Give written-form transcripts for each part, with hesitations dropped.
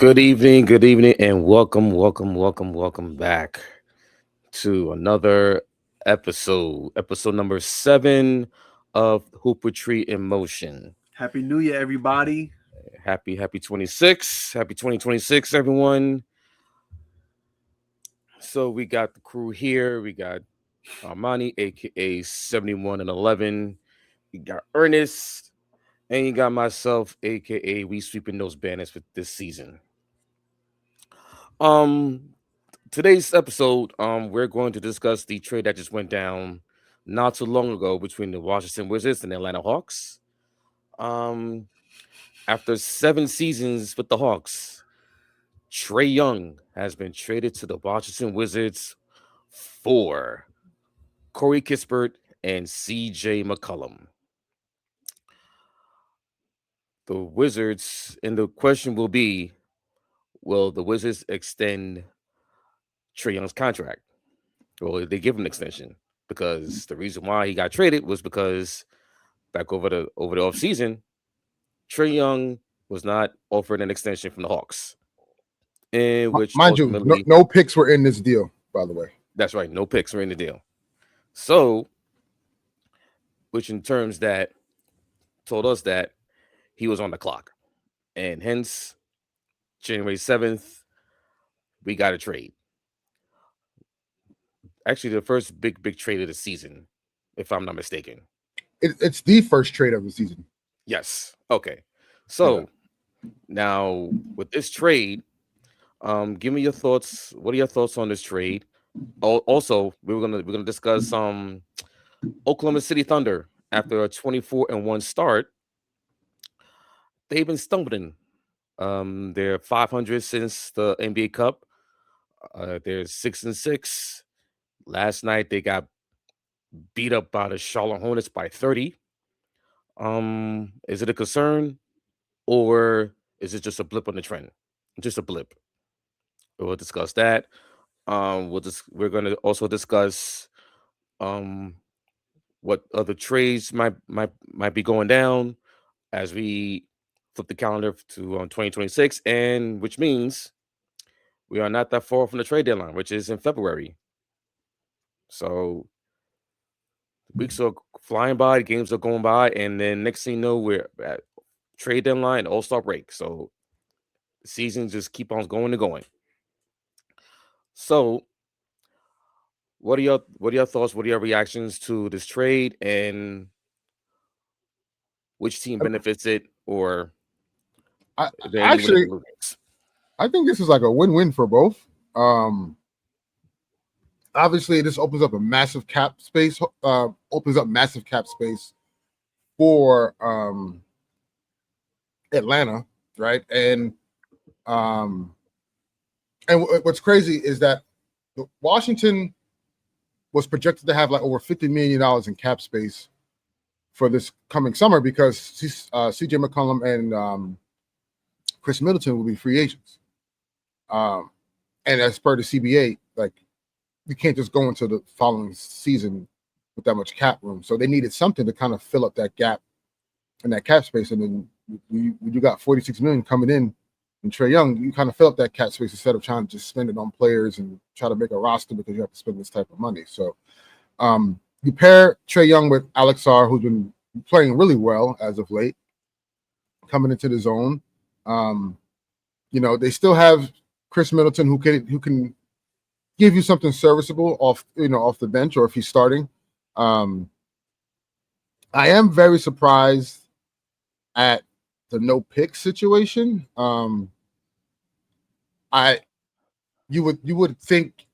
good evening, and welcome back to another episode number 7 of Hoopertry in Motion. Happy New Year, everybody. Happy 26, happy 2026, everyone. So we got the crew here. We got Armani, aka 71 and 11. We got Ernest, and you got myself, aka we sweeping those banners for this season. Um, Today's episode, we're going to discuss the trade that just went down not too long ago between the Washington Wizards and the Atlanta Hawks. Um, After 7 seasons with the Hawks, Trae Young has been traded to the Washington Wizards for Corey Kispert and CJ McCollum. The Wizards, and the question will be, will the Wizards extend Trae Young's contract? Well, they give him an extension because the reason why he got traded was because back over the offseason, Trae Young was not offered an extension from the Hawks. In which Mind you, no picks were in this deal, by the way. That's right, no picks were in the deal. So, which in terms that told us that he was on the clock. And hence, January 7th, we got a trade. Actually, the first big trade of the season, if I'm not mistaken. It's the first trade of the season. Yes. Okay. So now with this trade, give me your thoughts. What are your thoughts on this trade? Also, we're gonna discuss Oklahoma City Thunder after a 24-1 start. They've been stumbling. They're 500 since the NBA Cup. They're 6-6. Last night they got beat up by the Charlotte Hornets by 30. Is it a concern, or is it just a blip on the trend? Just a blip. We'll discuss that. We're going to also discuss what other trades might be going down as we flip the calendar to 2026, and which means we are not that far from the trade deadline, which is in February. So weeks are flying by, games are going by, and then next thing you know, we're at trade deadline, All-Star break. So the season just keep on going and going. So what are your thoughts? What are your reactions to this trade, and which team benefits it, or I think this is like a win-win for both. Obviously, this opens up massive cap space for Atlanta, right? And what's crazy is that Washington was projected to have like over $50 million in cap space for this coming summer because CJ McCollum and Chris Middleton will be free agents. And as per the CBA, like you can't just go into the following season with that much cap room. So they needed something to kind of fill up that gap in that cap space. And then you got $46 million coming in and Trae Young, you kind of fill up that cap space instead of trying to just spend it on players and try to make a roster because you have to spend this type of money. So you pair Trae Young with Alex Sarr, who's been playing really well as of late, coming into the zone. They still have Chris Middleton who can give you something serviceable off the bench or if he's starting. I am very surprised at the no pick situation. You would think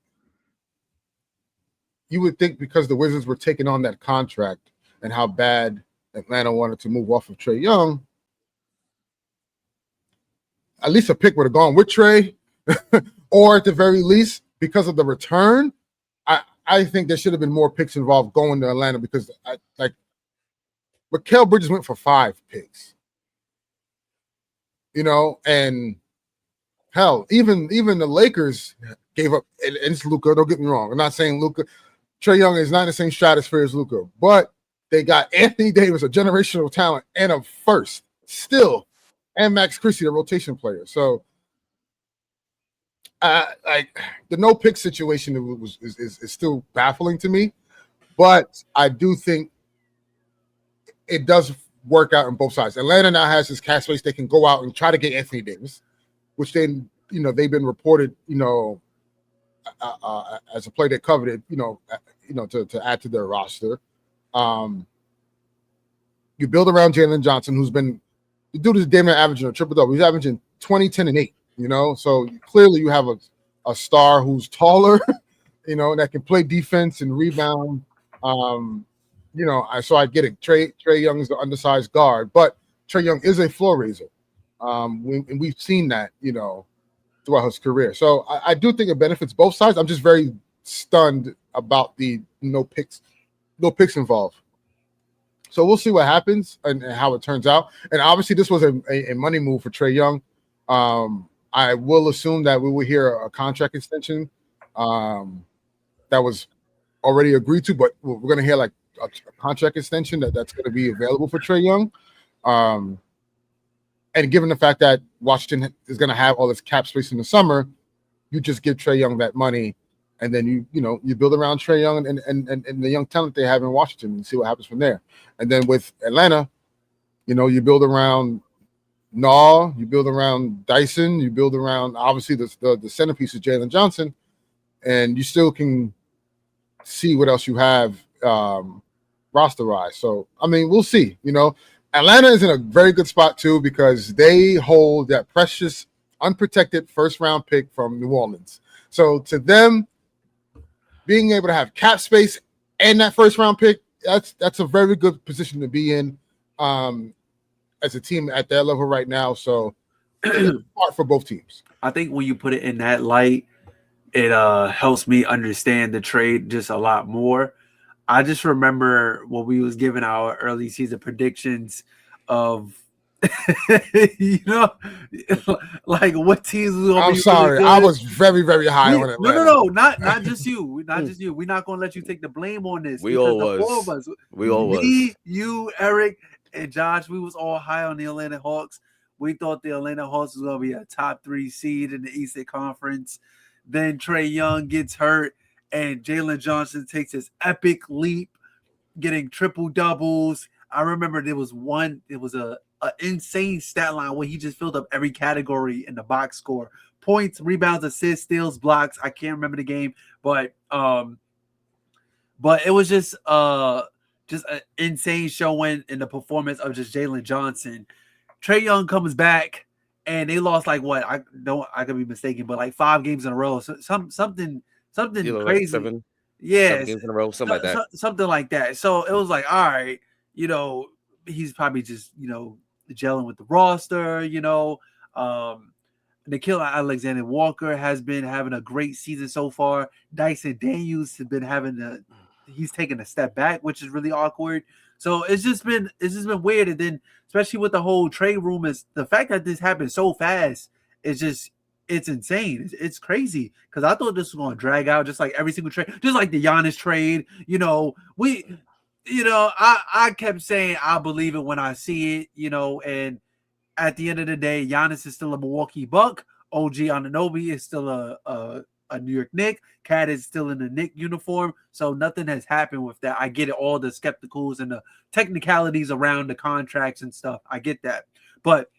because the Wizards were taking on that contract and how bad Atlanta wanted to move off of Trae Young, at least a pick would have gone with Trae, or at the very least, because of the return, I think there should have been more picks involved going to Atlanta because Mikal Bridges went for 5 picks. And hell, even the Lakers gave up, and it's Luka, don't get me wrong. I'm not saying Luka. Trae Young is not in the same stratosphere as Luka, but they got Anthony Davis, a generational talent, and a first still, and Max Christie, a rotation player. So Like the no pick situation is still baffling to me, but I do think it does work out on both sides. Atlanta now has this cap space; they can go out and try to get Anthony Davis, which then they've been reported as a player they coveted to add to their roster. You build around Jalen Johnson, who's been the dude is damn near averaging a triple double. He's averaging 20, 10, and 8. So clearly you have a star who's taller, that can play defense and rebound. So I get it. Trae Young is the undersized guard, but Trae Young is a floor raiser. And we've seen that, throughout his career. So I do think it benefits both sides. I'm just very stunned about the no picks involved. So we'll see what happens and how it turns out. And obviously, this was a money move for Trae Young. I will assume that we will hear a contract extension that was already agreed to, but we're going to hear like a contract extension that's going to be available for Trae Young. And given the fact that Washington is going to have all this cap space in the summer, you just give Trae Young that money, and then you build around Trae Young and the young talent they have in Washington and see what happens from there. And then with Atlanta, you build around Naw, you build around Dyson, you build around obviously the centerpiece is Jalen Johnson, and you still can see what else you have roster-wise. So I mean, we'll see. Atlanta is in a very good spot too because they hold that precious, unprotected first-round pick from New Orleans. So to them, being able to have cap space and that first-round pick, that's a very good position to be in as a team at that level right now. So it's hard for both teams. I think when you put it in that light, it helps me understand the trade just a lot more. I just remember when we was giving our early season predictions of, like what teams was gonna I'm be sorry, really good. I was very, very high on it. No, not just you, not just you. We're not gonna let you take the blame on this. We all the was. four of us, We all me, was. you, Eric, and Josh. We was all high on the Atlanta Hawks. We thought the Atlanta Hawks was gonna be a top 3 seed in the Eastern Conference. Then Trae Young gets hurt, and Jalen Johnson takes his epic leap, getting triple doubles. I remember there was a insane stat line where he just filled up every category in the box score: points, rebounds, assists, steals, blocks. I can't remember the game, but it was just an insane showing in the performance of just Jalen Johnson. Trae Young comes back, and they lost like what? I could be mistaken, but like 5 games in a row. So something crazy. Like 7 Yes, games in a row, something like that. Something like that. So it was like, all right, he's probably just gelling with the roster. Nickeil Alexander-Walker has been having a great season so far. Dyson Daniels has been he's taken a step back, which is really awkward. So it's just been weird. And then especially with the whole trade rumors, the fact that this happened so fast is it's insane. It's crazy because I thought this was going to drag out just like every single trade, just like the Giannis trade. I kept saying I believe it when I see it, and at the end of the day, Giannis is still a Milwaukee Buck. OG Anunoby is still a New York Knick. Cat is still in the Knick uniform. So nothing has happened with that. I get it, all the skepticals and the technicalities around the contracts and stuff. I get that. But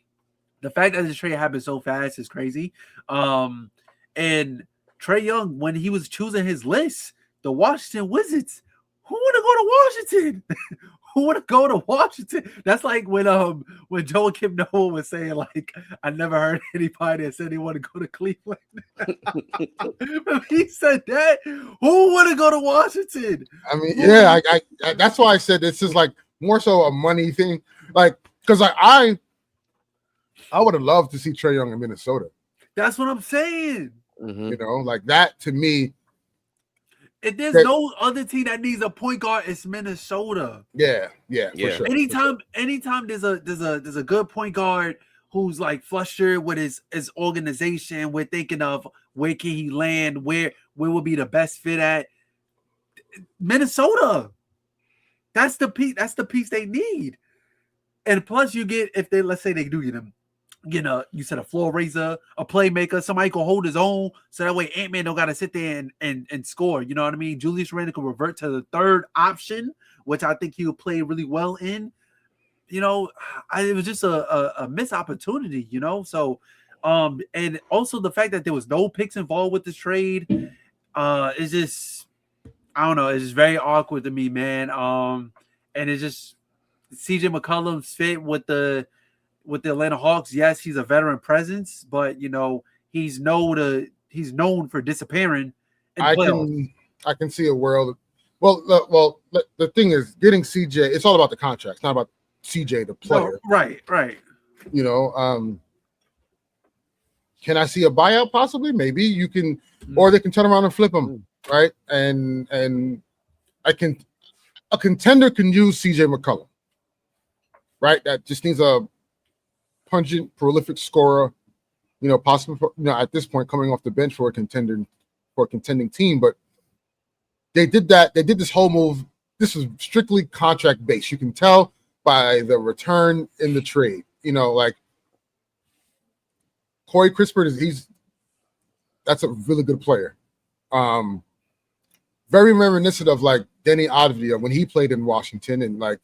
the fact that this trade happened so fast is crazy. And Trae Young, when he was choosing his list, the Washington Wizards, who want to go to Washington? Who want to go to Washington? That's like when Joakim Noah was saying, like, I never heard anybody that said they want to go to Cleveland. He said that. Who want to go to Washington? I mean, yeah, I that's why I said this is like more so a money thing. Like, because I would have loved to see Trae Young in Minnesota. That's what I'm saying. Mm-hmm. Like that to me. If there's no other team that needs a point guard, it's Minnesota. Yeah, for sure. Anytime there's a good point guard who's like flustered with his organization, we're thinking of where can he land, where will be the best fit at Minnesota. That's the piece they need. And plus you get, if they, let's say they do get him, you said a floor raiser, a playmaker, somebody can hold his own, so that way Ant-Man don't got to sit there and score. You know what I mean? Julius Randle can revert to the third option, which I think he would play really well in. It was just a missed opportunity. And also the fact that there was no picks involved with this trade, is just, I don't know, it's just very awkward to me, man. And it's just CJ McCollum's fit with the Atlanta Hawks. Yes, he's a veteran presence, but he's known for disappearing in playoffs. I can see a world. Well, the thing is, getting CJ, it's all about the contract. It's not about CJ the player. No, right. Can I see a buyout possibly? Maybe you can, or they can turn around and flip him, right? And a contender can use CJ McCollum, right? That just needs a pungent, prolific scorer, possibly, at this point coming off the bench for a contending team. But they did that. They did this whole move. This was strictly contract based. You can tell by the return in the trade. Like Corey Crispert that's a really good player. Very reminiscent of like Denny Advia when he played in Washington, and like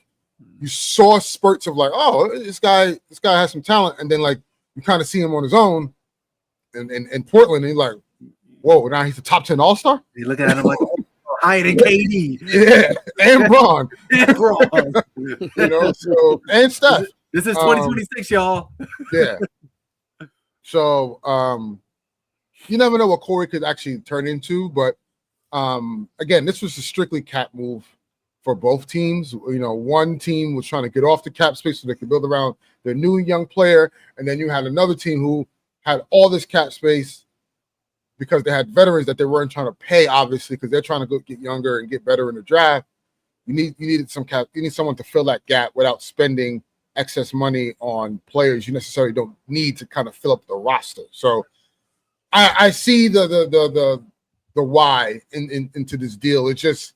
you saw spurts of like, oh, this guy has some talent, and then like you kind of see him on his own in Portland, and you're like, whoa, now he's a top 10 All-Star? You're looking at him like higher than KD. Yeah, and Braun. So and Steph. This is 2026, y'all. Yeah. So you never know what Corey could actually turn into, but again, this was a strictly cap move for both teams. One team was trying to get off the cap space so they could build around their new young player, and then you had another team who had all this cap space because they had veterans that they weren't trying to pay, obviously, because they're trying to go get younger and get better in the draft. You needed some cap. You need someone to fill that gap without spending excess money on players you necessarily don't need to kind of fill up the roster. So I see the why into this deal. It's just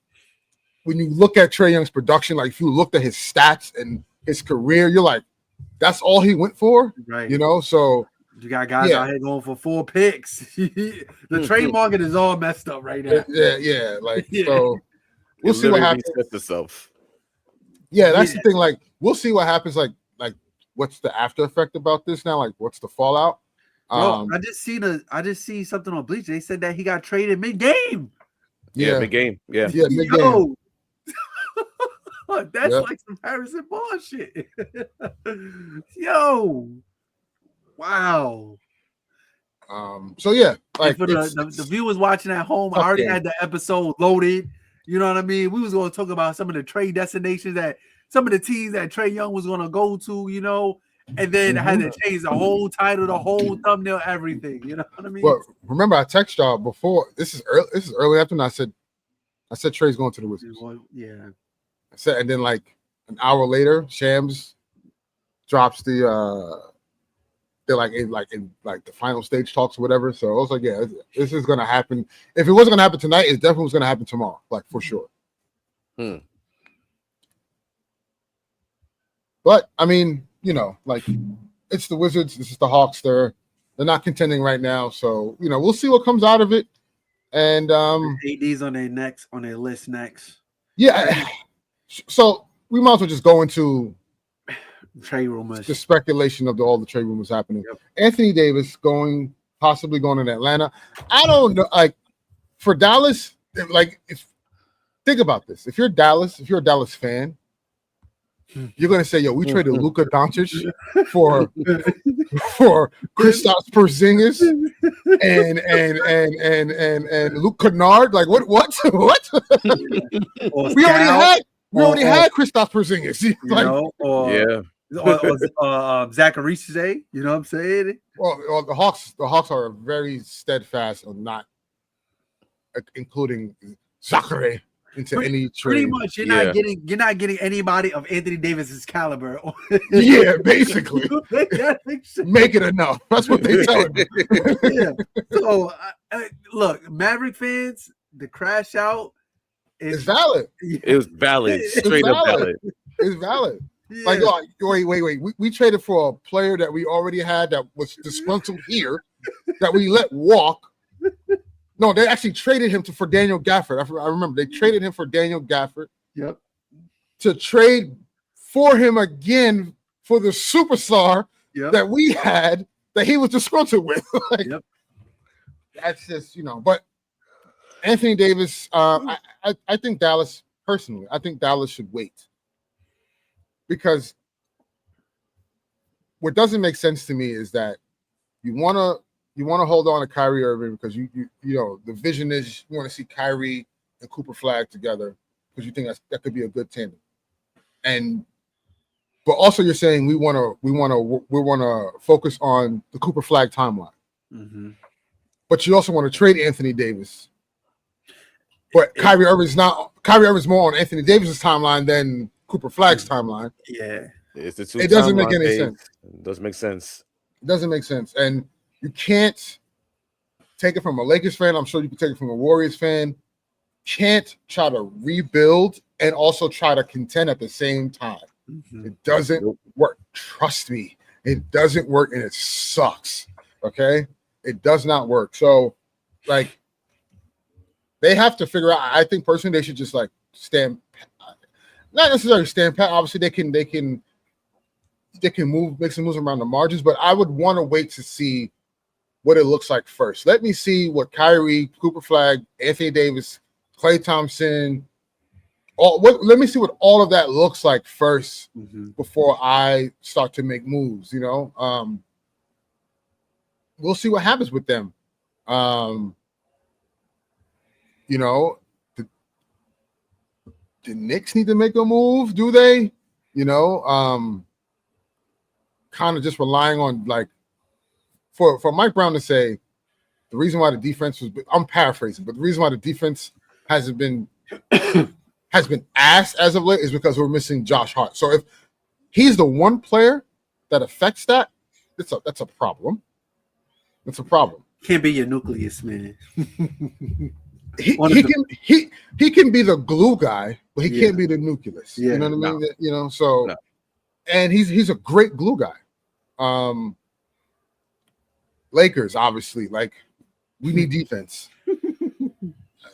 when you look at Trae Young's production, like if you looked at his stats and his career, you're like, that's all he went for, right? So you got guys out here going for 4 picks. The trade market is all messed up right now. Yeah. So we'll see what happens. Yeah, that's the thing. Like, we'll see what happens. Like, what's the after effect about this now? Like, what's the fallout? Bro, I just see something on Bleach. They said that he got traded mid-game. Yeah, mid-game. Yeah, mid-game. Yo, that's like some Harrison Barnes shit. Yo, wow. So yeah, like for the viewers watching at home, I already had the episode loaded. You know what I mean? We was going to talk about some of the trade destinations that some of the teams that Trae Young was going to go to, and then I had to change the whole title, the whole thumbnail, everything. You know what I mean? Well, remember I texted y'all before. This is early afternoon. I said Trae's going to the Wizards. Yeah. I said, and then like an hour later, Shams drops the they're like in the final stage talks or whatever. So I was like, yeah, this is gonna happen. If it wasn't gonna happen tonight, it definitely was gonna happen tomorrow, like for sure. But I mean, like it's the Wizards, this is the Hawks. They're not contending right now, so we'll see what comes out of it. And AD's on their list next. Yeah, so we might as well just go into trade rumors. The speculation of all the trade rumors happening. Yep. Anthony Davis possibly going to Atlanta. I don't know. Like for Dallas, think about this. If you're a Dallas fan, you're gonna say, "Yo, we traded Luka Doncic for Kristaps Porzingis and Luke Kennard." Like what? We already had Kristaps Porzingis. Zachary today. You know what I'm saying? Well, the Hawks are very steadfast on not including Zachary into any trade. Pretty much, you're not getting anybody of Anthony Davis's caliber. Yeah, basically. Make it enough. That's what they tell me. Yeah. So look, Maverick fans, the crash out is valid. It was valid. Straight up valid. It's valid. Like, oh, wait. We traded for a player that we already had that was disgruntled here, that we let walk. No, they actually traded him for Daniel Gafford. I remember they traded him for Daniel Gafford. Yep. To trade for him again for the superstar that we had that he was disgruntled with. Like, that's just, but Anthony Davis, I think Dallas, personally, I think Dallas should wait. Because what doesn't make sense to me is that you want to hold on to Kyrie Irving because you know the vision is you want to see Kyrie and Cooper Flag together because you think that could be a good tandem. But also you're saying we want to focus on the Cooper Flag timeline. Mm-hmm. But you also want to trade Anthony Davis. But Kyrie Irving's more on Anthony Davis's timeline than Cooper Flag's timeline. Yeah. It doesn't make any sense. It doesn't make sense. It doesn't make sense. And you can't take it from a Lakers fan. I'm sure you can take it from a Warriors fan. Can't try to rebuild and also try to contend at the same time. Mm-hmm. It doesn't work. Trust me. It doesn't work and it sucks. Okay? It does not work. So, like, they have to figure out. I think personally they should just like stand, not necessarily stand pat. Obviously they can move, make some moves around the margins, but I would want to wait to see what it looks like first. Let me see what Kyrie, Cooper Flag, Anthony Davis, Klay Thompson, let me see what all of that looks like first before I start to make moves. We'll see what happens with them. The Knicks need to make a move, do they? Kind of just relying on like for Mike Brown to say the reason why the defense was, I'm paraphrasing, but the reason why the defense hasn't been has been ass as of late is because we're missing Josh Hart. So if he's the one player that affects that, that's a problem. It's a problem. Can't be your nucleus, man. He can be the glue guy, but he can't be the nucleus. You know what I mean? So and he's a great glue guy. Lakers, obviously, like we need defense.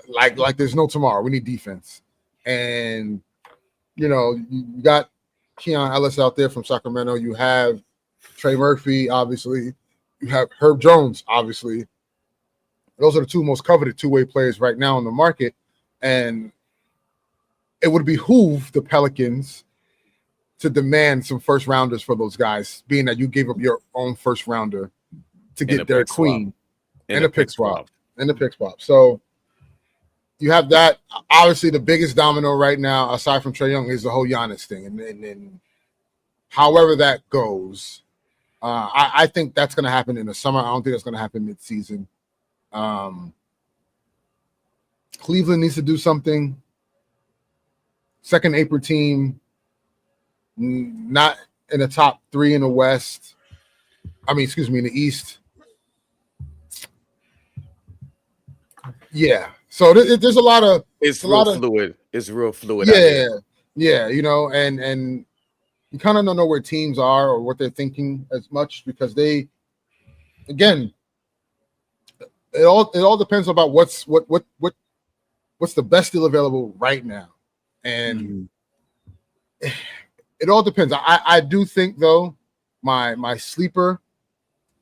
like there's no tomorrow. We need defense. And you got Keon Ellis out there from Sacramento. You have Trey Murphy, obviously. You have Herb Jones, obviously. Those are the two most coveted two-way players right now in the market. And it would behoove the Pelicans to demand some first rounders for those guys, being that you gave up your own first rounder to get their queen and a pick swap. So you have that. Obviously, the biggest domino right now, aside from Trae Young, is the whole Giannis thing. And however that goes, I think that's going to happen in the summer. I don't think that's going to happen mid-season. Cleveland needs to do something. Second April team, not in the top three in the West. In the East. Yeah. So there's a lot of fluid. It's real fluid. Yeah. And you kind of don't know where teams are or what they're thinking as much because they, again, it all depends about what's the best deal available right now, and it all depends. I do think though my sleeper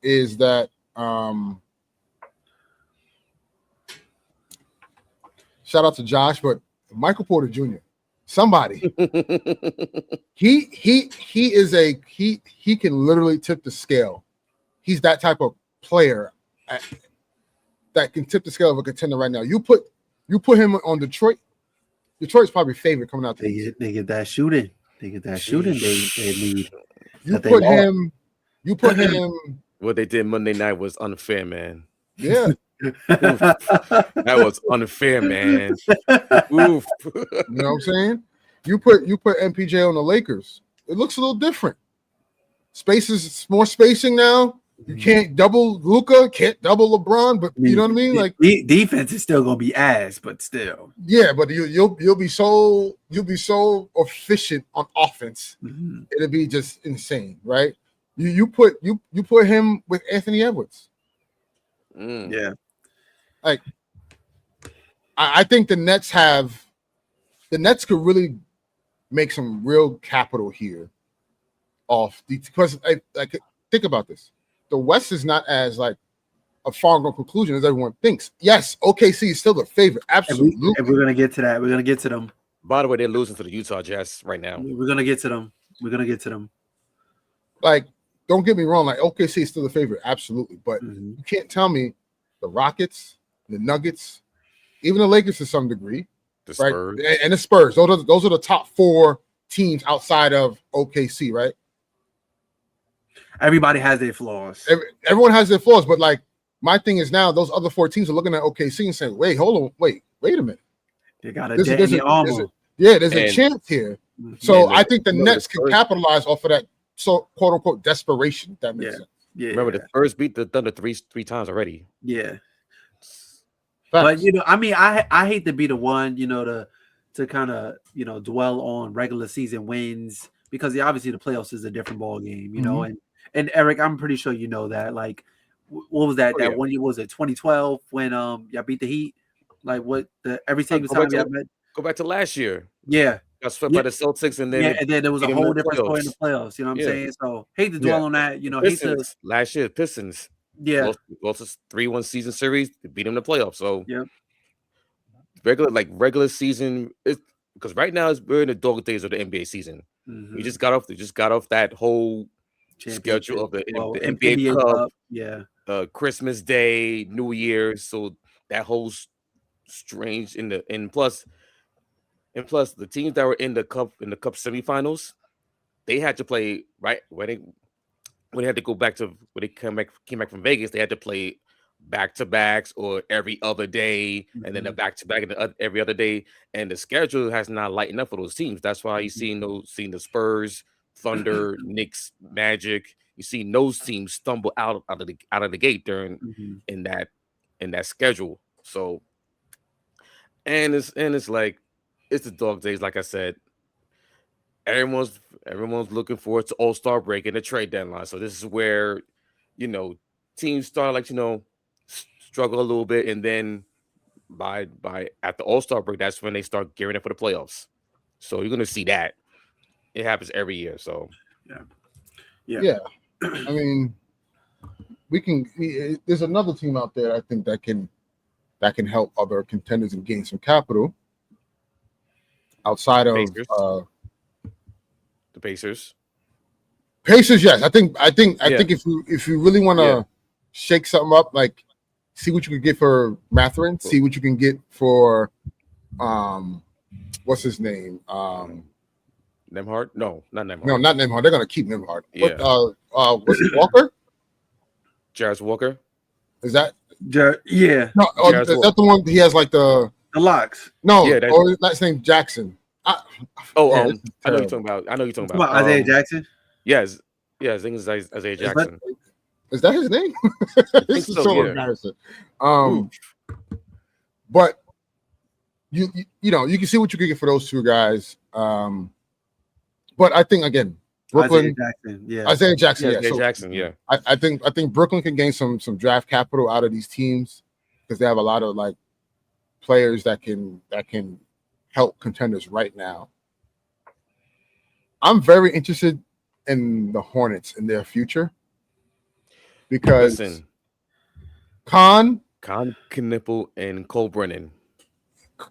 is that shout out to Josh, but Michael Porter Jr. Somebody he can literally tip the scale. He's that type of player that can tip the scale of a contender right now. You put him on Detroit. Detroit's probably favorite coming out. They get that shooting. They get that shooting. They need. You put him. What they did Monday night was unfair, man. Yeah, that was unfair, man. Oof. You know what I'm saying? You put MPJ on the Lakers. It looks a little different. More spacing now. You can't double Luka, can't double LeBron, but you know what I mean? Like defense is still gonna be ass, but still. Yeah, but you'll be so efficient on offense. Mm-hmm. It'll be just insane, right? You put him with Anthony Edwards. Yeah. Like I think the Nets could really make some real capital here off because like think about this. The West is not as like a foregone conclusion as everyone thinks. Yes, OKC is still the favorite. Absolutely. And we're gonna get to that. We're gonna get to them. By the way, they're losing to the Utah Jazz right now. We're gonna get to them. We're gonna get to them. Like, don't get me wrong. Like, OKC is still the favorite. Absolutely. But you can't tell me the Rockets, the Nuggets, even the Lakers to some degree, the Spurs. Right? And the Spurs. Those are the top 4 teams outside of OKC, right? Everybody has their flaws. Everyone has their flaws, but like my thing is now those other 4 teams are looking at OKC and saying, "Wait, hold on, wait a minute. They got a dead in the armor." There's a chance here. So I think the Nets can capitalize off of that, so quote unquote desperation. If that makes sense. Yeah. Remember, the Spurs beat the Thunder three times already. Yeah. Facts. But I mean, I hate to be the one, to kind of dwell on regular season wins because obviously the playoffs is a different ball game, and Eric, I'm pretty sure you know that. Like, what was that? One year was it 2012 when y'all beat the Heat? Like what every single time y'all met? Go back to last year. Yeah. Got swept by the Celtics, and then there was a whole different story in the playoffs. You know what I'm saying? So hate to dwell on that. Pistons, last year, Pistons. Yeah, lost a 3-1 season series. They beat them in the playoffs. So regular season is because right now we're in the dog days of the NBA season. We just got off that whole schedule of the NBA Cup. Christmas Day, New Year. So that whole strange and plus the teams that were in the cup semifinals, they had to play right when they had to go back to when they came back from Vegas. They had to play back-to-backs or every other day, and then a back-to-back every other day. And the schedule has not lightened up for those teams. That's why you seen the Spurs, Thunder, Knicks, Magic. You see those teams stumble out of the gate during in that schedule. So, and it's like it's the dog days. Like I said, everyone's looking forward to All-Star break and the trade deadline. So this is where teams start struggle a little bit, and then by at the All-Star break, that's when they start gearing up for the playoffs. So you're gonna see that. It happens every year. So yeah. I mean, there's another team out there I think that can help other contenders and gain some capital outside of the Pacers. Pacers, yes. I think if you really want to shake something up, like see what you can get for Mathurin, see what you can get for what's his name? Nembhard? No, not Nembhard. No, not Nembhard. They're gonna keep Nembhard. Yeah. What's it, Walker? Jarvis Walker. Is that? Yeah. No, is that the one he has like the locks? No, or that's named Jackson. I know you're talking about. Isaiah Jackson. Yes. I think it's Isaiah Jackson. Is that his name? This is so embarrassing. But you can see what you can get for those two guys. But I think again, Brooklyn, Isaiah Jackson. I think Brooklyn can gain some draft capital out of these teams because they have a lot of like players that can help contenders right now. I'm very interested in the Hornets and their future because Con Knueppel and Cole Brennan.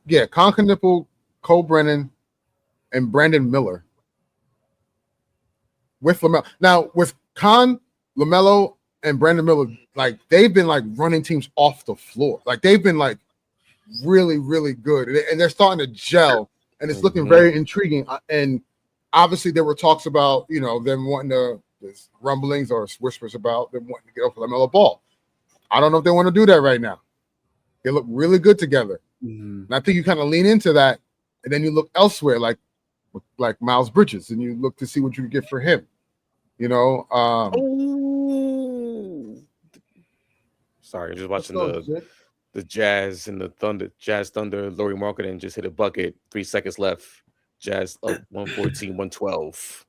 Yeah, Con Knueppel, Cole Brennan, and Brandon Miller. With LaMelo. Now, with Con, LaMelo, and Brandon Miller, like they've been like running teams off the floor. Like they've been like really, really good. And they're starting to gel. And it's looking very intriguing. And obviously there were talks about, them wanting to, there's rumblings or whispers about them wanting to get off LaMelo Ball. I don't know if they want to do that right now. They look really good together. And I think you kind of lean into that, and then you look elsewhere, like Miles Bridges, and you look to see what you can get for him. Sorry, I'm just Let's watching go, legit. the Jazz and the Thunder. Jazz Thunder. Laurie Marketing just hit a bucket. 3 seconds left. Jazz up 114, 112.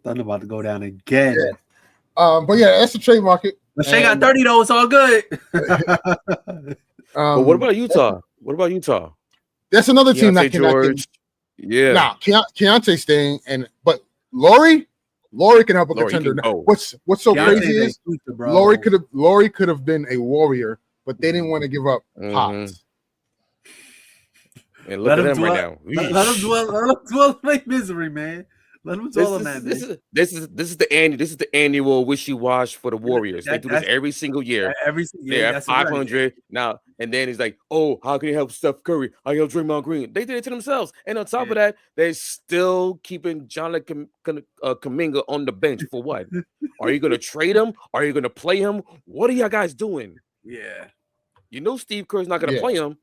Thunder about to go down again. Yeah. But yeah, that's the trade market. But Shea got 30 though. It's all good. But what about Utah? What about Utah? That's another team Keontae that can. George. Yeah. Nah, Keontae staying, but Laurie can help a Laurie, he contender. can go. What's so Keontae's crazy a is shooter, bro. Laurie could have been a warrior, but they didn't want to give up pops. And look at them right now. Let him dwell in my misery, man. Let him dwell on that. This is the annual wishy-wash for the Warriors. They do this every single year. They're at 500 now, and then he's like, "Oh, how can you help Steph Curry? How can you help Draymond Green?" They did it to themselves, and on top of that, they're still keeping Jonathan Kuminga on the bench for what? Are you gonna trade him? Are you gonna play him? What are y'all guys doing? Yeah, you know Steve Kerr's not gonna play him.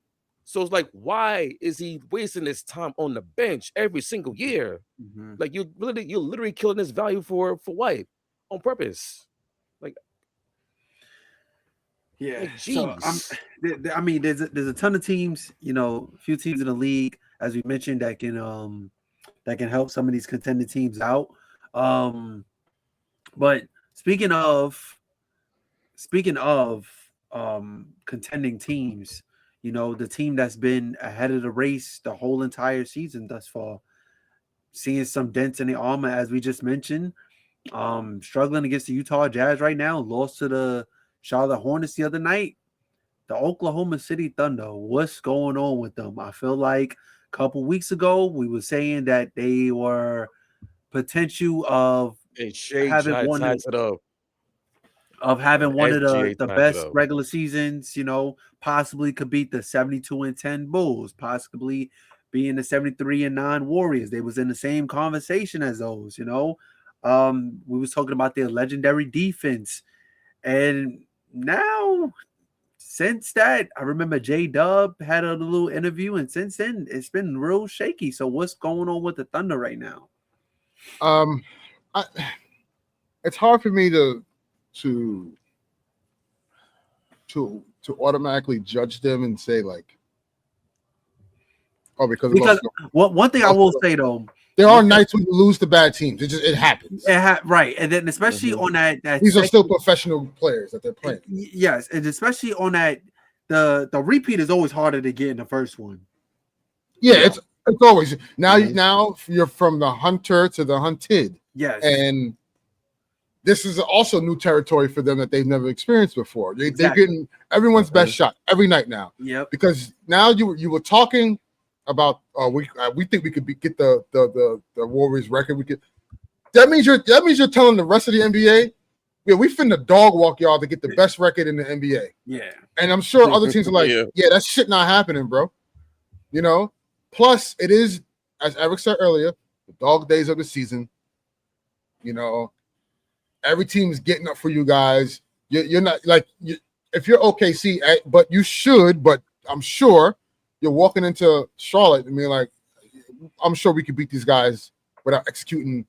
So it's like, why is he wasting his time on the bench every single year? Mm-hmm. Like you're literally killing his value for what? On purpose. Like, yeah. Like, so I mean, there's a ton of teams, a few teams in the league, as we mentioned, that can help some of these contending teams out. But speaking of contending teams. The team that's been ahead of the race the whole entire season thus far, seeing some dents in the armor, as we just mentioned, struggling against the Utah Jazz right now, lost to the Charlotte Hornets the other night. The Oklahoma City Thunder, what's going on with them? I feel like a couple weeks ago, we were saying that they were potential of having one of the best regular seasons, possibly could beat the 72-10 Bulls, possibly being the 73-9 Warriors. They was in the same conversation as those, we was talking about their legendary defense. And now, since that, I remember J-Dub had a little interview, and since then, it's been real shaky. So what's going on with the Thunder right now? It's hard for me to automatically judge them and say like, oh, because one thing I will say though, there are nights when you lose to bad teams. It happens. Right, and then especially on that these are still professional players that they're playing. Yes, and especially on that, the repeat is always harder to get in the first one. Yeah, it's always now. Now you're from the hunter to the hunted. Yes, and this is also new territory for them that they've never experienced before. They're getting everyone's best shot every night now. Yep. Because now you were talking about we think we could get the Warriors record. That means you're telling the rest of the NBA, yeah, we finna dog walk y'all to get the best record in the NBA. Yeah. And I'm sure other teams are like, yeah, that shit not happening, bro. Plus it is, as Eric said earlier, the dog days of the season. Every team is getting up for you guys. You're not like if you're OKC, but you should. But I'm sure you're walking into Charlotte and being like, I'm sure we could beat these guys without executing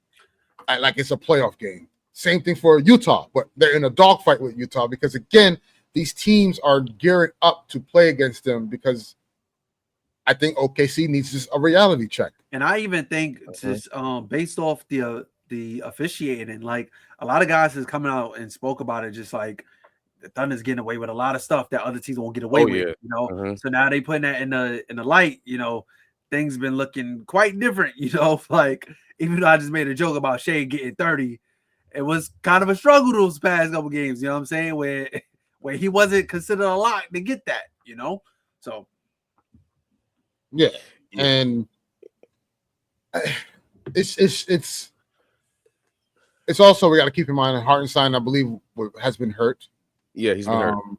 like it's a playoff game. Same thing for Utah, but they're in a dogfight with Utah because again, these teams are gearing up to play against them because I think OKC needs just a reality check. And I even think just based off the officiating, like a lot of guys is coming out and spoke about it, just like the Thunder's getting away with a lot of stuff that other teams won't get away with. So now they putting that in the light. Things been looking quite different. Like even though I just made a joke about Shea getting 30, it was kind of a struggle those past couple games. You know what I'm saying? Where he wasn't considered a lot to get that. So yeah, and it's also we got to keep in mind that Hartenstein, I believe, has been hurt. Yeah, he's been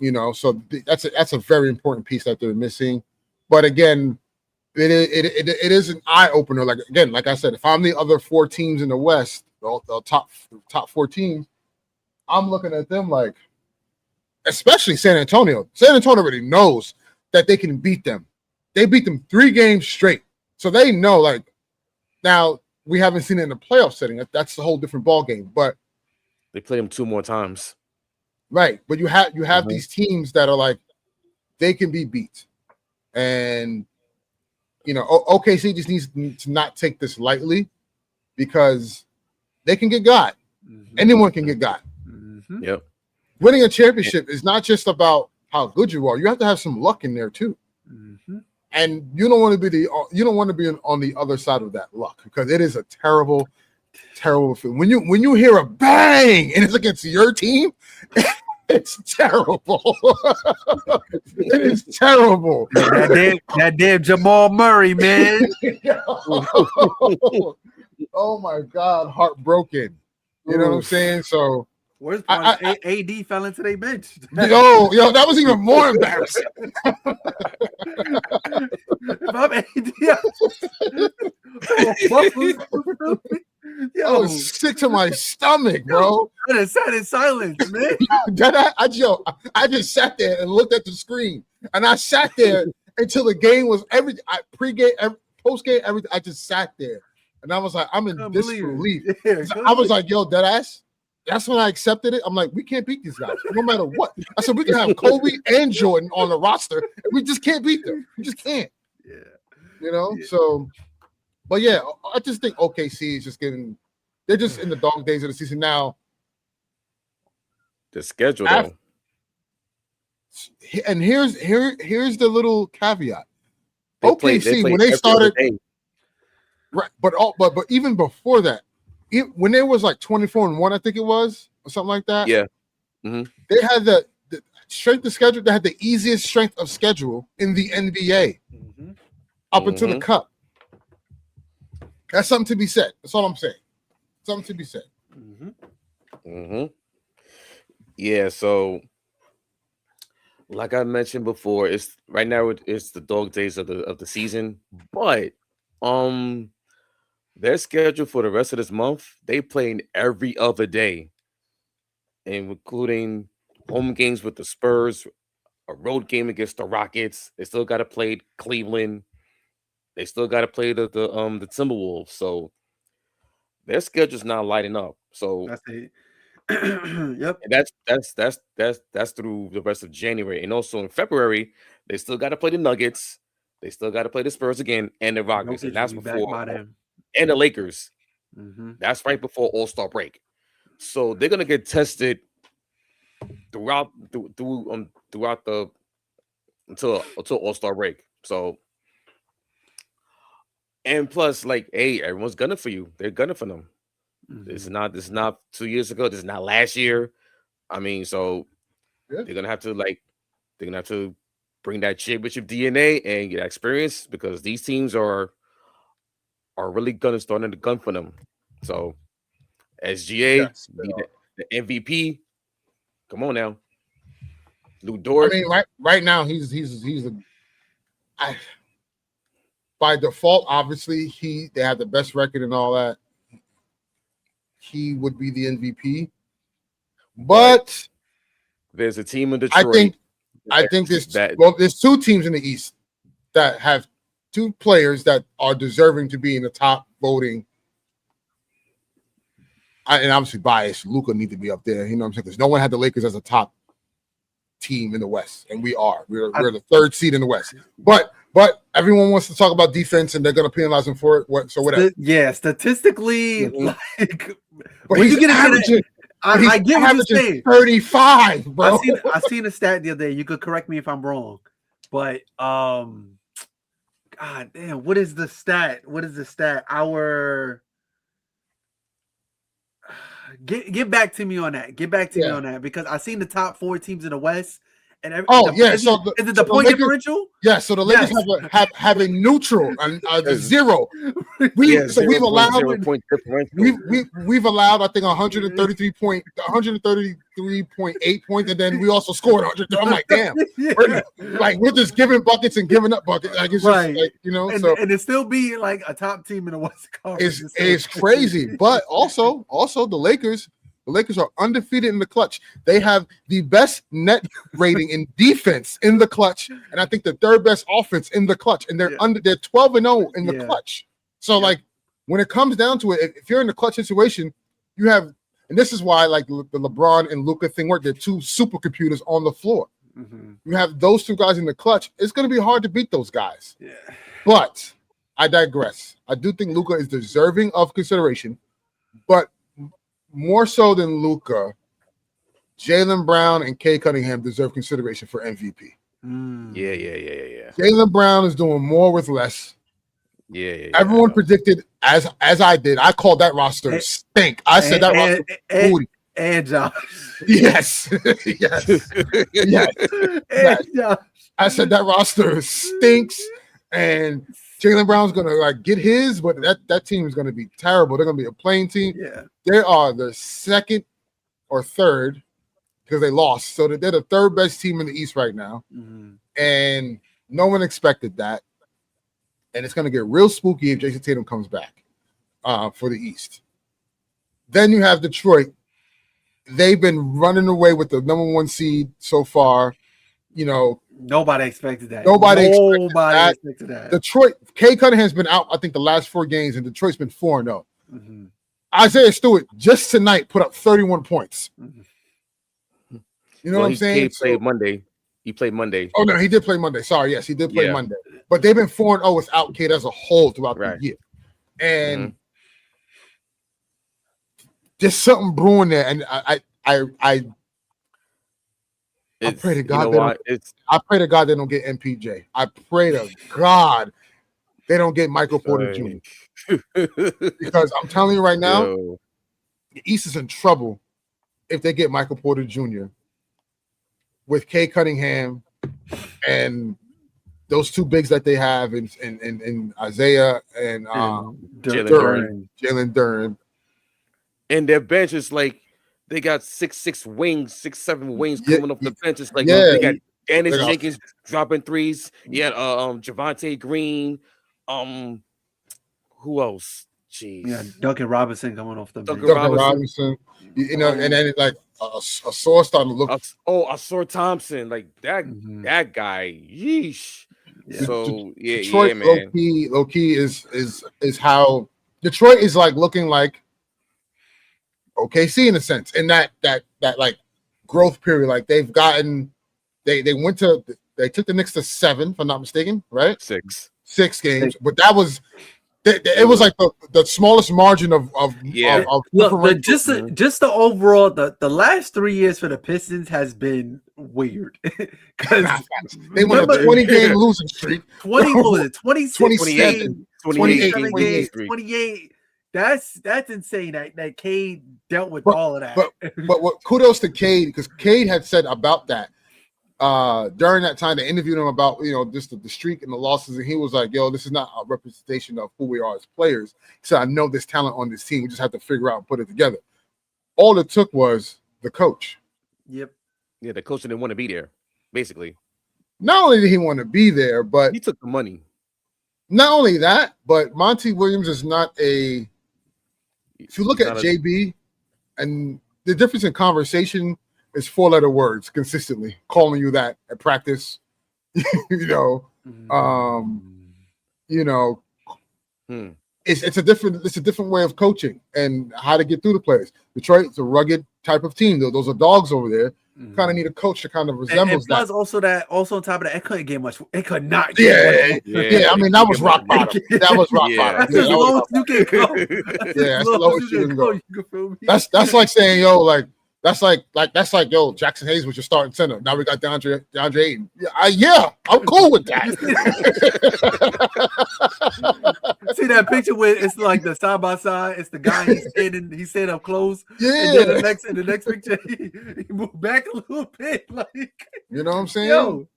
hurt. So that's a very important piece that they're missing. But again, it is an eye opener. Like I said, if I'm the other four teams in the West, the top four teams, I'm looking at them like, especially San Antonio. San Antonio already knows that they can beat them. They beat them 3 games straight, so they know. Like now. We haven't seen it in a playoff setting. That's a whole different ball game. But they played him 2 more times. Right, but you have these teams that are like they can be beat, and OKC just needs to not take this lightly because they can get got. Anyone can get got. Yep. Winning a championship is not just about how good you are. You have to have some luck in there too. And you don't want to be on the other side of that luck because it is a terrible feeling. When you hear a bang and it's against your team, it's terrible. It is terrible. That damn Jamal Murray, man. Oh my God, heartbroken. You know what I'm saying? So worst part is AD fell into their bench. Yo, that was even more embarrassing. If I'm AD, I was sick to my stomach, bro. I just sat in silence, man. I just sat there and looked at the screen, and I sat there until the game was pre-game, post-game, everything. I just sat there, and I was like, I'm in disbelief. Yeah, I was like, yo, deadass. That's when I accepted it. I'm like, we can't beat these guys, no matter what. I said we can have Kobe and Jordan on the roster, and we just can't beat them. We just can't. Yeah. So. But yeah, I just think OKC is just they're just in the dog days of the season now. The schedule, though. And here's the little caveat. OKC, when they started, right? But even before that, when they was like 24-1, I think it was, or something like that. Yeah. They had the strength of schedule. They had the easiest strength of schedule in the NBA up until the Cup. That's something to be said. That's all I'm saying. Something to be said. Yeah. So, like I mentioned before, it's right now. It's the dog days of the season, but their schedule for the rest of this month, they playing every other day, including home games with the Spurs, a road game against the Rockets. They still got to play Cleveland. They still got to play the Timberwolves, so their schedule's not lighting up. So that's it. Yep. And that's through the rest of January, and also in February they still got to play the Nuggets. They still got to play the Spurs again and the Rockets, and that's before and the Lakers. That's right before All-Star break. So they're gonna get tested throughout the until All-Star break. So. And plus, like, hey, everyone's gunning for you. They're gunning for them. This is not 2 years ago. This is not last year. I mean, so they're gonna have to bring that championship DNA and get experience because these teams are really starting to gun for them. So SGA be the MVP. Come on now, Lou Dort. I mean, right now he's by default, obviously, they have the best record and all that. He would be the MVP. But there's a team in Detroit. I think there's two teams in the East that have two players that are deserving to be in the top voting. And obviously biased. Luka need to be up there. You know what I'm saying? Because no one had the Lakers as a top team in the West, and we are. We're the third seed in the West. But everyone wants to talk about defense, and they're going to penalize him for it. So whatever. Yeah, statistically, like but when you get averaging, I get what you're saying. 35, bro. I seen a stat the other day. You could correct me if I'm wrong, but God damn, what is the stat? Get back to me on that. Get back to me on that because I seen the top 4 teams in the West. And is it the point differential? Yeah, so the Lakers have a neutral, a zero. We've allowed I think 133.8 points, and then we also scored 100. I'm like, damn, we're just giving buckets and giving up buckets. Like it's just like and it still be like a top team in the West Conference. It's crazy, but also the Lakers. The Lakers are undefeated in the clutch. They have the best net rating in defense in the clutch, and I think the third best offense in the clutch. And they're 12-0 in the clutch. So like when it comes down to it, if you're in the clutch situation, you have And this is why, like the LeBron and Luka thing work. They're two supercomputers on the floor. Mm-hmm. You have those two guys in the clutch. It's going to be hard to beat those guys. Yeah. But I digress. I do think Luka is deserving of consideration, but more so than Luka, Jaylen Brown and Kay Cunningham deserve consideration for MVP. Yeah. Jaylen Brown is doing more with less. Yeah. Everyone predicted, as I did. I called that roster stink. I said that roster booty. And Josh. Yes. yes. Josh. I said that roster stinks, and Jaylen Brown's gonna like get his, but that team is gonna be terrible. They're gonna be a playing team. Yeah. They are the second or third because they lost, so they're the third best team in the East right now, and no one expected that. And it's gonna get real spooky if Jason Tatum comes back for the East. Then you have Detroit. They've been running away with the number one seed so far. You know, nobody expected that. Nobody expected that. Detroit, Kay Cunningham's been out, I think, the last 4 games, and Detroit's been 4-0. Mm-hmm. Isaiah Stewart just tonight put up 31 points. Mm-hmm. You know what I'm saying? He played Monday. He played Monday. Oh, no, he did play Monday. Sorry, yes, he did play Monday. But they've been 4-0 without Kate as a whole throughout the year. And there's something brewing there. And I pray to God I pray to God they don't get MPJ. I pray to God they don't get Michael Porter Jr. Because I'm telling you right now, the East is in trouble if they get Michael Porter Jr. with Kay Cunningham and those two bigs that they have in Isaiah and Jalen Duren. And their bench is like they got 6'7" wings coming off the bench. It's like they got Dennis Jenkins dropping threes. Yeah, Javante Green. Who else? Jeez. Yeah, Duncan Robinson coming off the bench. Duncan Robinson. You know, and then like a source starting to look. Asor Thompson, like that guy. Yeesh. Yeah. So Detroit, man. Low key is how Detroit is like looking like OKC in a sense, in that like growth period. Like they've gotten, they took the Knicks to 7, if I'm not mistaken, right? 6 games, but that was it was like the smallest margin of look, just the overall the last 3 years for the Pistons has been weird because they went a 20-game losing streak. 28. That's insane. That Cade dealt with all of that. But what kudos to Cade, because Cade had said about that during that time. They interviewed him about just the streak and the losses, and he was like, "Yo, this is not a representation of who we are as players." He said, "I know there's talent on this team. We just have to figure out and put it together." All it took was the coach. Yep. Yeah, the coach didn't want to be there. Basically, not only did he want to be there, but he took the money. Not only that, but Monty Williams is not a. If you look at JB, and the difference in conversation is 4-letter words consistently, calling you that at practice, it's a different way of coaching and how to get through the players. Detroit's a rugged type of team. Those are dogs over there. Kind of need a coach that kind of resembles and plus that. Also on top of that, it couldn't get much. It could not. Get much. I mean, that was rock bottom. That was rock bottom. That's as low as you can go. That's the lowest you can go. That's like saying, that's like Jackson Hayes was your starting center. Now we got DeAndre Ayton. I'm cool with that. See that picture where it's like the side by side. It's the guy he's standing up close. Yeah. And then the next picture he moved back a little bit. Like, you know what I'm saying?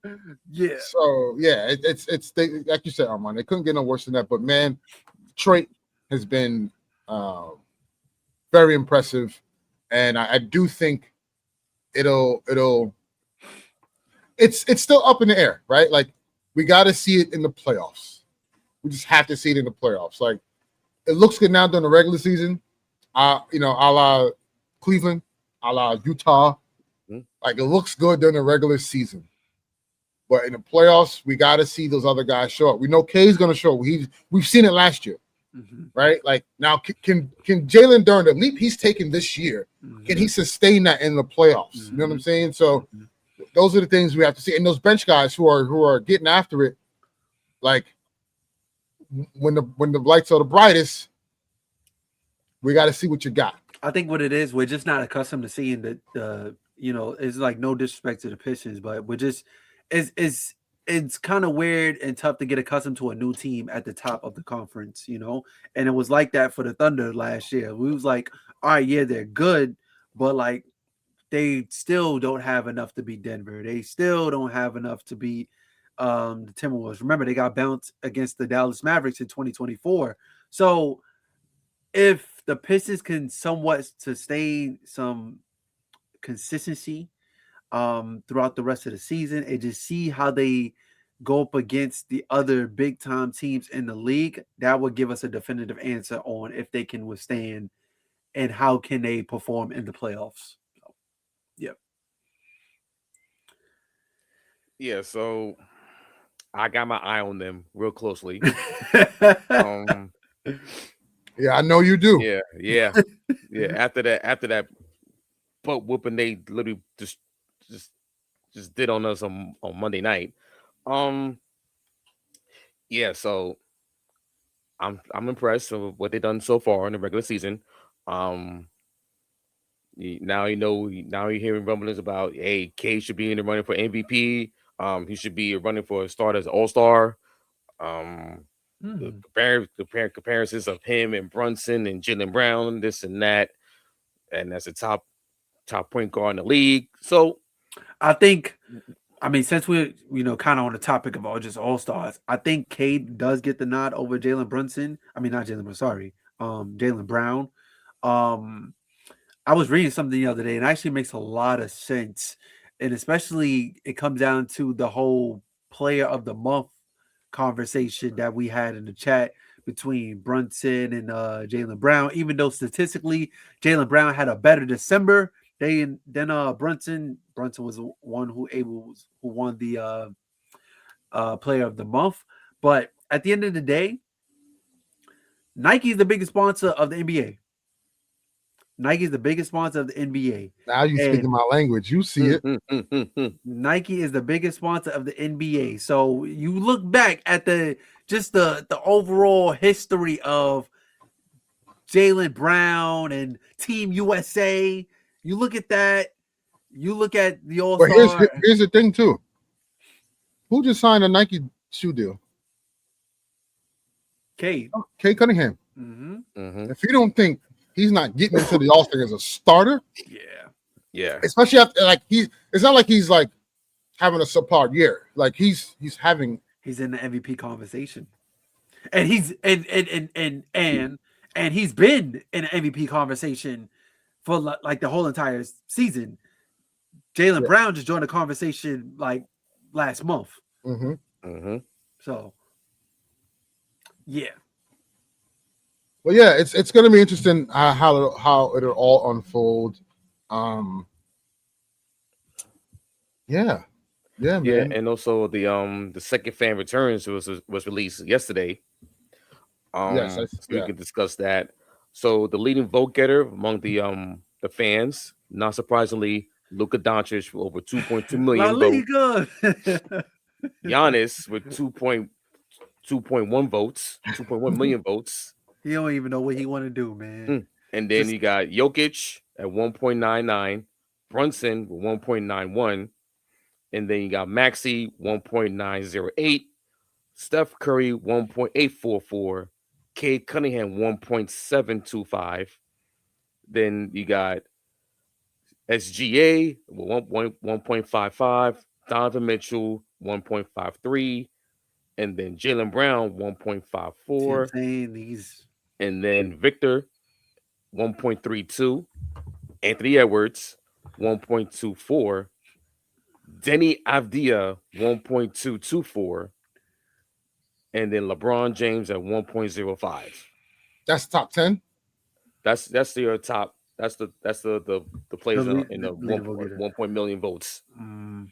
Yeah. So it's like you said, Armand. They couldn't get no worse than that. But man, Detroit has been very impressive. And I do think it's still up in the air, right? Like we got to see it in the playoffs. We just have to see it in the playoffs. Like it looks good now during the regular season, a la Cleveland, a la Utah. Like it looks good during the regular season, but in the playoffs, we got to see those other guys show up. We know Kay's going to show up. We've seen it last year. right? Like now, can Jalen during the leap he's taken this year, can he sustain that in the playoffs? You know what I'm saying? So those are the things we have to see. And those bench guys who are getting after it, like when the lights are the brightest, we got to see what you got. I think what it is, we're just not accustomed to seeing the it's like no disrespect to the Pistons, but we're just it's kind of weird and tough to get accustomed to a new team at the top of the conference, and it was like that for the Thunder last year. We was like, all right, yeah, they're good, but like they still don't have enough to beat Denver. They still don't have enough to beat the Timberwolves. Remember, they got bounced against the Dallas Mavericks in 2024. So if the Pistons can somewhat sustain some consistency throughout the rest of the season and just see how they go up against the other big time teams in the league, that would give us a definitive answer on if they can withstand and how can they perform in the playoffs. So, yeah. Yeah, so I got my eye on them real closely. Yeah, I know you do. Yeah. After that butt whooping they literally just did on us on Monday night. Yeah, so I'm impressed with what they've done so far in the regular season. Now you're hearing rumblings about, hey, K should be in the running for MVP. He should be running for a start as All-Star. The comparisons of him and Brunson and Jaylen Brown, this and that, and that's a top point guard in the league. So I think, since we're kind of on the topic of just all stars, I think Cade does get the nod over Jalen Brunson. Not Jalen, sorry, Jaylen Brown. I was reading something the other day, and it actually makes a lot of sense, and especially it comes down to the whole Player of the Month conversation that we had in the chat between Brunson and Jaylen Brown. Even though statistically Jaylen Brown had a better December than Brunson. Brunson was the one who won the Player of the Month. But at the end of the day, Nike is the biggest sponsor of the NBA. Nike is the biggest sponsor of the NBA. Now you speaking my language. You see it. Nike is the biggest sponsor of the NBA. So you look back at the overall history of Jaylen Brown and Team USA. You look at that. You look at the All-Star. But here's the thing too. Who just signed a Nike shoe deal? Cade Cunningham. If you don't think he's not getting into the All-Star as a starter, yeah. Especially after it's not like he's like having a subpar year. Like he's in the MVP conversation, and he's and he's been in an MVP conversation for like the whole entire season. Jaylen Brown just joined the conversation like last month. So, yeah. Well, yeah, it's going to be interesting how it'll all unfold. Yeah, man. And also the second fan returns was released yesterday. So we can discuss that. So the leading vote getter among the fans, not surprisingly, Luka Doncic with over 2.2 million votes. Giannis with 2.1 votes, 2.1 million votes. He don't even know what he want to do, man. And then you got Jokic at 1.99, Brunson with 1.91, and then you got Maxey 1.908, Steph Curry 1.844, Cade Cunningham 1.725. Then you got SGA 1.55, Donovan Mitchell 1.53, and then Jaylen Brown 1.54. And then Victor 1.32, Anthony Edwards 1.24, Denny Avdia 1.224, and then LeBron James at 1.05. That's top 10. That's your top. That's the players in the 1 million votes.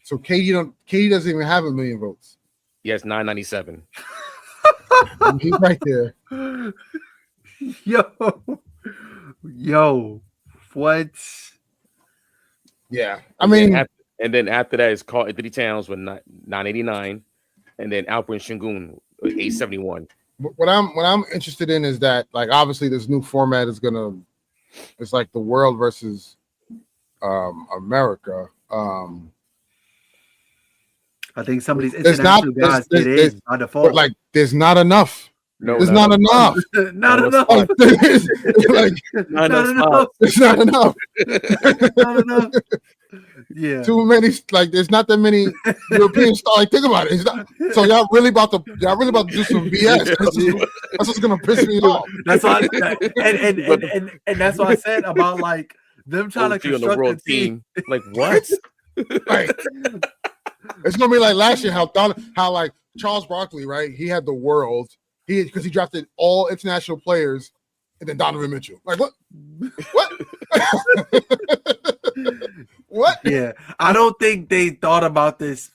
So KD doesn't even have 1 million votes. Yes, 997. He's right there. Yo, what? Yeah, I And then mean, after that is Carl Anthony Towns with 989, and then Alperen Şengün with 871. what I'm interested in is that, like, obviously this new format is it's like the world versus America. I think some of these There's not international guys get there's in by but default. like there's not enough. No, There's not enough. Not enough. Like, Not enough enough. it's not enough. Not enough. Yeah. Too many. Like, there's not that many European stars. Like, think about it. It's not, so y'all really about to do some BS. That's what's gonna piss me off. That's why, and that's what I said about like them trying to OG on the construct a world team. Like what? Right. It's gonna be like last year how like Charles Barkley, right? He had the world. Because he drafted all international players, and then Donovan Mitchell. Like what? What? What? Yeah, I don't think they thought about this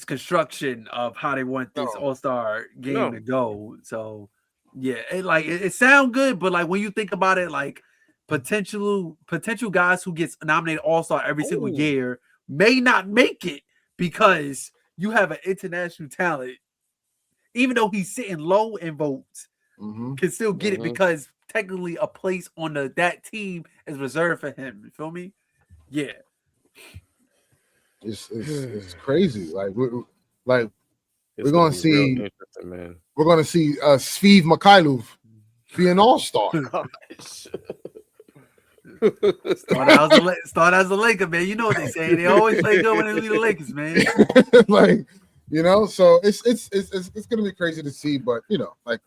construction of how they want this All-Star game to go. So yeah, it sounds good, but like when you think about it, like potential guys who gets nominated All-Star every single year may not make it because you have an international talent, even though he's sitting low in votes, can still get it because technically a place on that team is reserved for him. You feel me? Yeah. It's crazy. Like we're gonna see Sviv Mikhailov be an All-Star. Start as a Laker, man. You know what they say. They always play good when they lead the Lakers, man. Like, so it's gonna be crazy to see, but like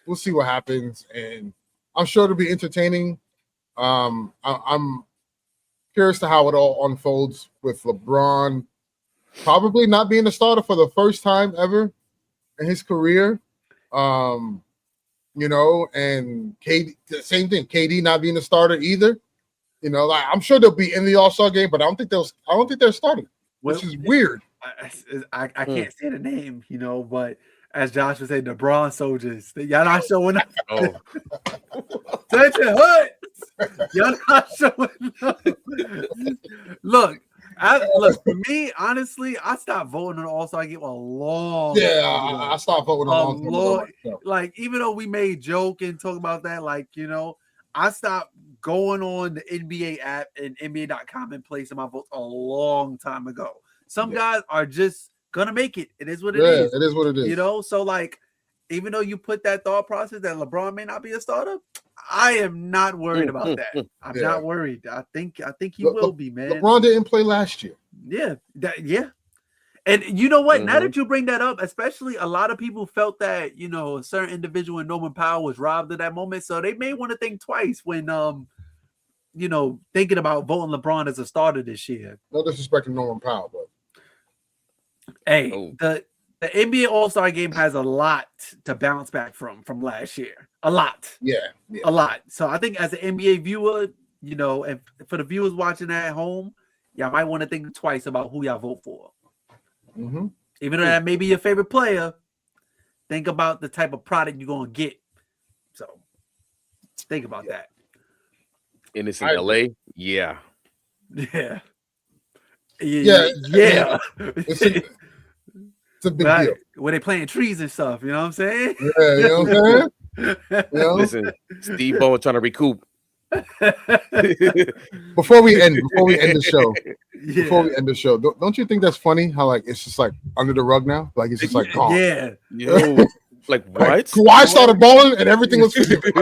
we'll see what happens, and I'm sure it'll be entertaining. I'm curious to how it all unfolds with LeBron probably not being a starter for the first time ever in his career. And KD, the same thing. KD not being a starter either. Like I'm sure they'll be in the All-Star game, but I don't think they're starting, which is weird. I can't say the name, but as Josh would say, the Bronze Soldiers. Y'all not showing up. Attention, Hood. Y'all not showing up. Look, for me, honestly, I stopped voting on the All-Star game a long time ago. I stopped voting on a long. Like, even though we made joke and talk about that, like, I stopped going on the NBA app and NBA.com and placing my votes a long time ago. Some guys are just gonna make it. It is what it is. It is what it is. So like, even though you put that thought process that LeBron may not be a starter, I am not worried about that. I'm not worried. I think he will be, man. LeBron didn't play last year. Yeah. And you know what? Now that you bring that up, especially a lot of people felt that, a certain individual in Norman Powell was robbed at that moment. So they may want to think twice when thinking about voting LeBron as a starter this year. No disrespect to Norman Powell, but hey, the NBA All-Star game has a lot to bounce back from last year. A lot. Yeah. A lot. So I think as an NBA viewer, and for the viewers watching at home, y'all might want to think twice about who y'all vote for. Even though that may be your favorite player, think about the type of product you're going to get. So think about that. And it's in LA? Yeah. Yeah. It's a big deal. Where they playing trees and stuff, you know what I'm saying? Yeah, you know what I'm saying? Listen, Steve Ballmer trying to recoup. Before we end the show, don't you think that's funny how like it's just like under the rug now? Like it's just like gone. Yeah. Yo, like what? Kawhi started balling and everything was forgiven.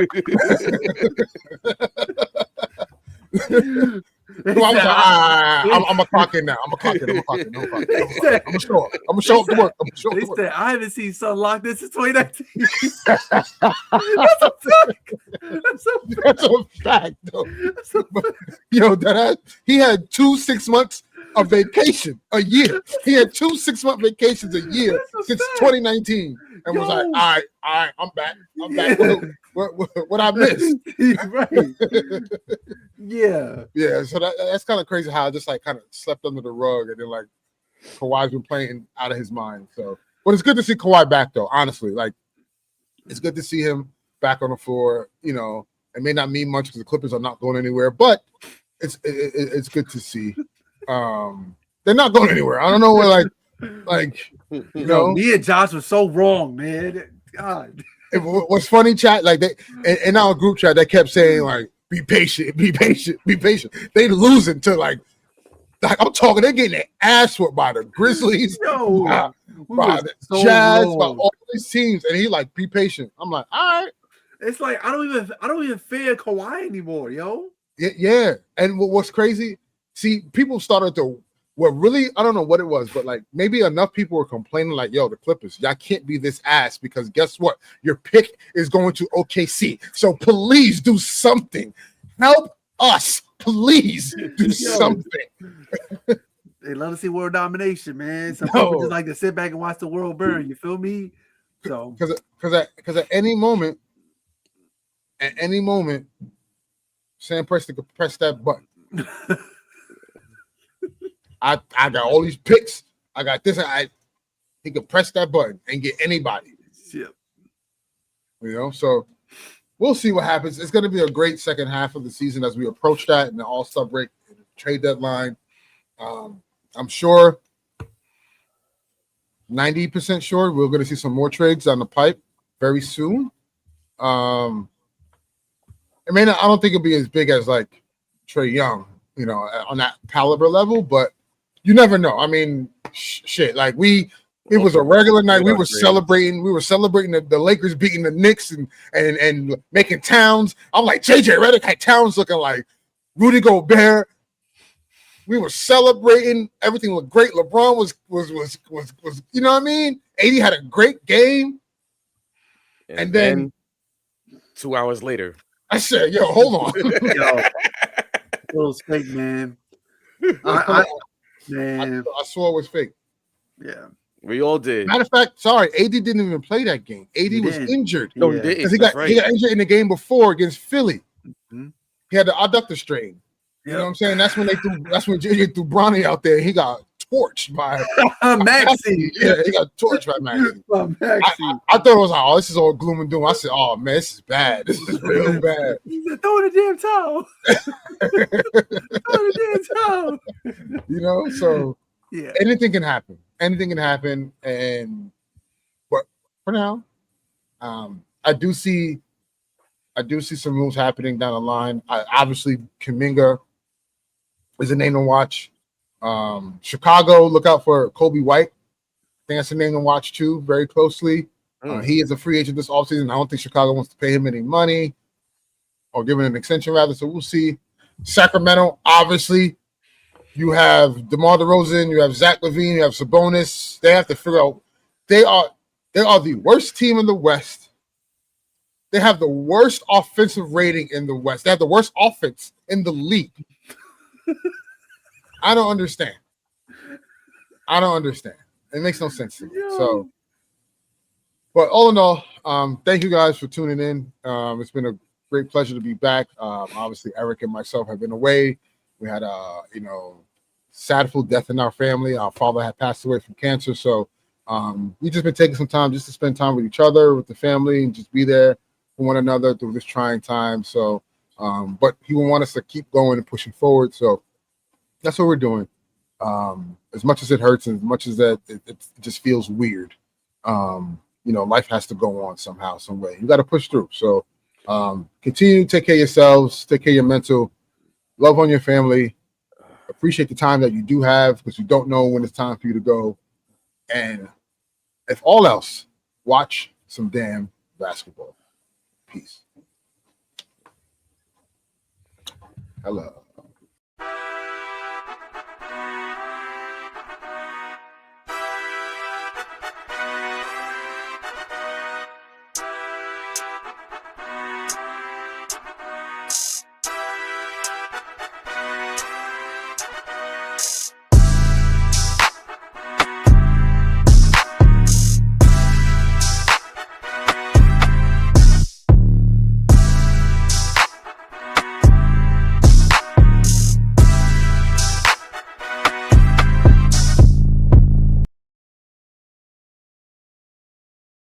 I'm a clock in now. I'm a clock in. I'm gonna show up. I'm gonna show up to work. I haven't seen Sun Lock this since 2019. That's a fact, though. He had 2 6 months of vacation a year. He had 2 6-month vacations a year since 2019, and was like, all right, I'm back. What I missed? Right. Yeah. So that's kind of crazy how I just like kind of slept under the rug, and then like Kawhi's been playing out of his mind. So, but it's good to see Kawhi back though. Honestly, like It's good to see him back on the floor. You know, it may not mean much because the Clippers are not going anywhere, but it's good to see. They're not going anywhere. I don't know where Me and Josh was so wrong, man. God. What's funny, chat? Like they in our group chat, they kept saying like, "Be patient, be patient, be patient." They losing to like I'm talking. They're getting their ass whooped by the Grizzlies, by the Jazz, by all these teams, and he like, "Be patient." I'm like, all right. It's like I don't even fear Kawhi anymore, yo. Yeah. And what's crazy? See, people started to. Well, really, I don't know what it was, but like maybe enough people were complaining, like, "Yo, the Clippers, y'all can't be this ass because guess what? Your pick is going to OKC. So please do something. Help us, please do something." They love to see world domination, man. Some people just like to sit back and watch the world burn. You feel me? So because at any moment, Sam Preston could press that button. I got all these picks. I got this. He could press that button and get anybody. Yep. You know, so we'll see what happens. It's going to be a great second half of the season as we approach that in the All-Star break, trade deadline. I'm sure, 90% sure, we're going to see some more trades on the pipe very soon. I don't think it'll be as big as like Trae Young, you know, on that caliber level, but you never know. I mean, shit. Like it was a regular night. We were celebrating. We were celebrating the Lakers beating the Knicks and making Towns. I'm like, JJ Redick had Towns looking like Rudy Gobert. We were celebrating. Everything looked great. LeBron was you know what I mean? AD had a great game. And then 2 hours later, I said, "Yo, hold on, yo, little fake, man." Man, I saw it was fake. Yeah, we all did. Matter of fact, sorry, AD didn't even play that game. AD was injured. No, he didn't. Because he got injured in the game before against Philly. Mm-hmm. He had the adductor strain. You know what I'm saying? That's when JJ threw Bronny out there. He got torched by Maxie. Yeah, he got torched by Maxie. I thought it was like, oh, this is all gloom and doom. I said, oh man, this is bad. This is real bad. Throw the damn towel. Throw the damn towel. You know, so yeah, anything can happen. Anything can happen. But for now, I do see some moves happening down the line. Obviously, Kuminga is a name to watch. Chicago, look out for Kobe White. I think that's a name to watch too, very closely. He is a free agent this offseason. I don't think Chicago wants to pay him any money or give him an extension, rather. So we'll see. Sacramento, obviously, you have DeMar DeRozan, you have Zach LaVine, you have Sabonis. They have to figure out. They are the worst team in the West. They have the worst offensive rating in the West. They have the worst offense in the league. I don't understand. It makes no sense to me. So, but all in all, thank you guys for tuning in. It's been a great pleasure to be back. Obviously, Eric and myself have been away. We had sadful death in our family. Our father had passed away from cancer. So we've just been taking some time just to spend time with each other, with the family, and just be there for one another through this trying time. So, but he will want us to keep going and pushing forward. So that's what we're doing. As much as it hurts and as much as that it just feels weird, life has to go on somehow, some way. You got to push through. So continue to take care of yourselves, take care of your mental, love on your family, appreciate the time that you do have because you don't know when it's time for you to go. And if all else, watch some damn basketball. Peace. Hello.